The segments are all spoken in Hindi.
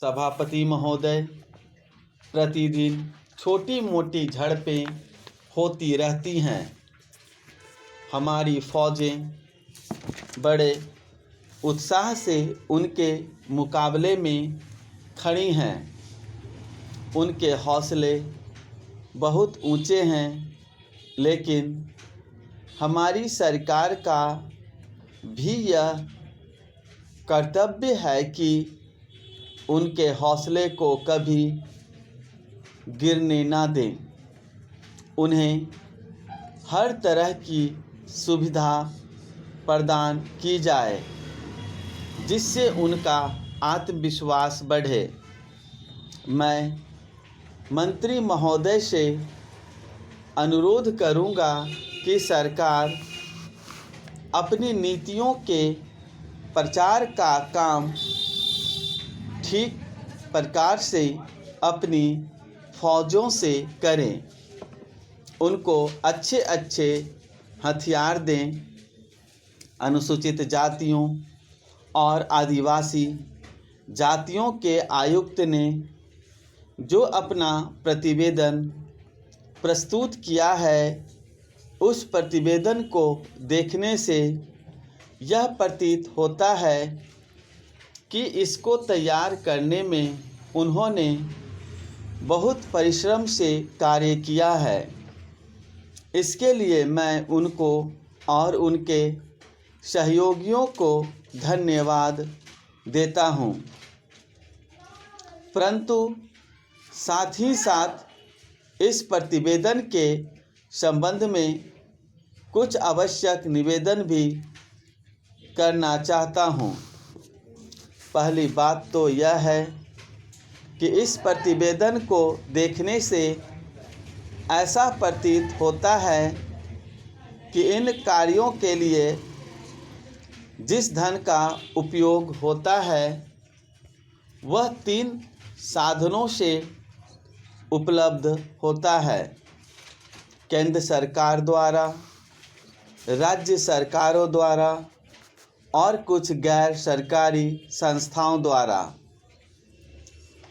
सभापति महोदय, प्रतिदिन छोटी मोटी झड़पें होती रहती हैं। हमारी फौजें बड़े उत्साह से उनके मुकाबले में खड़ी हैं। उनके हौसले बहुत ऊंचे हैं, लेकिन हमारी सरकार का भी यह कर्तव्य है कि उनके हौसले को कभी गिरने ना दें। उन्हें हर तरह की सुविधा प्रदान की जाए, जिससे उनका आत्मविश्वास बढ़े। मैं मंत्री महोदय से अनुरोध करूंगा कि सरकार अपनी नीतियों के प्रचार का काम ठीक प्रकार से अपनी फौजों से करें। उनको अच्छे अच्छे हथियार दें। अनुसूचित जातियों और आदिवासी जातियों के आयुक्त ने जो अपना प्रतिवेदन प्रस्तुत किया है, उस प्रतिवेदन को देखने से यह प्रतीत होता है कि इसको तैयार करने में उन्होंने बहुत परिश्रम से कार्य किया है। इसके लिए मैं उनको और उनके सहयोगियों को धन्यवाद देता हूँ। परंतु साथ ही साथ इस प्रतिवेदन के संबंध में कुछ आवश्यक निवेदन भी करना चाहता हूँ। पहली बात तो यह है कि इस प्रतिवेदन को देखने से ऐसा प्रतीत होता है कि इन कार्यों के लिए जिस धन का उपयोग होता है, वह 3 साधनों से उपलब्ध होता है: केंद्र सरकार द्वारा, राज्य सरकारों द्वारा और कुछ गैर सरकारी संस्थाओं द्वारा।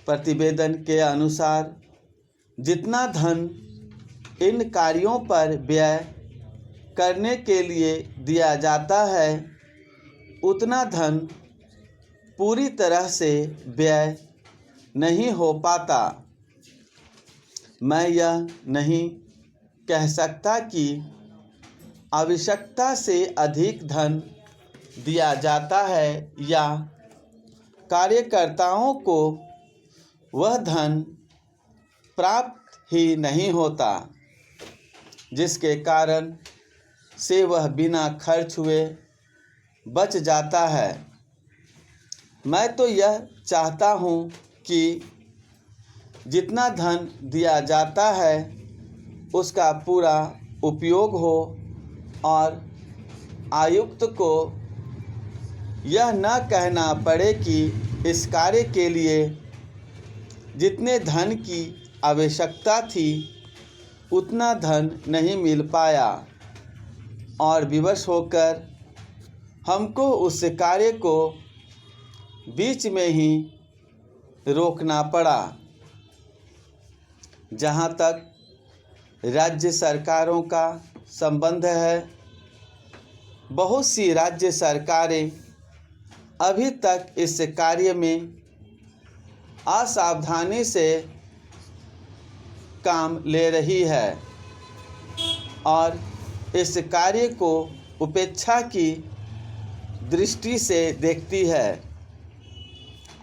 प्रतिवेदन के अनुसार जितना धन इन कार्यों पर व्यय करने के लिए दिया जाता है, उतना धन पूरी तरह से व्यय नहीं हो पाता। मैं यह नहीं कह सकता कि आवश्यकता से अधिक धन दिया जाता है या कार्यकर्ताओं को वह धन प्राप्त ही नहीं होता, जिसके कारण से वह बिना खर्च हुए बच जाता है। मैं तो यह चाहता हूँ कि जितना धन दिया जाता है उसका पूरा उपयोग हो और आयुक्त को यह न कहना पड़े कि इस कार्य के लिए जितने धन की आवश्यकता थी उतना धन नहीं मिल पाया और विवश होकर हमको उस कार्य को बीच में ही रोकना पड़ा। जहाँ तक राज्य सरकारों का संबंध है, बहुत सी राज्य सरकारें अभी तक इस कार्य में असावधानी से काम ले रही है और इस कार्य को उपेक्षा की दृष्टि से देखती है।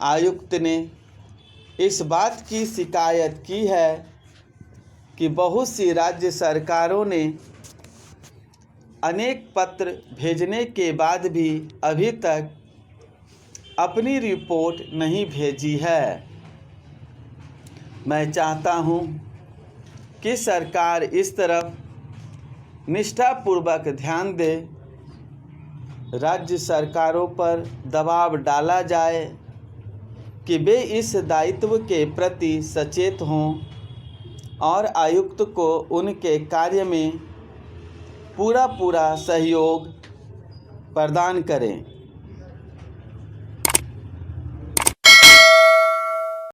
आयुक्त ने इस बात की शिकायत की है कि बहुत सी राज्य सरकारों ने अनेक पत्र भेजने के बाद भी अभी तक अपनी रिपोर्ट नहीं भेजी है। मैं चाहता हूँ कि सरकार इस तरफ निष्ठापूर्वक ध्यान दे। राज्य सरकारों पर दबाव डाला जाए कि वे इस दायित्व के प्रति सचेत हों और आयुक्त को उनके कार्य में पूरा सहयोग प्रदान करें।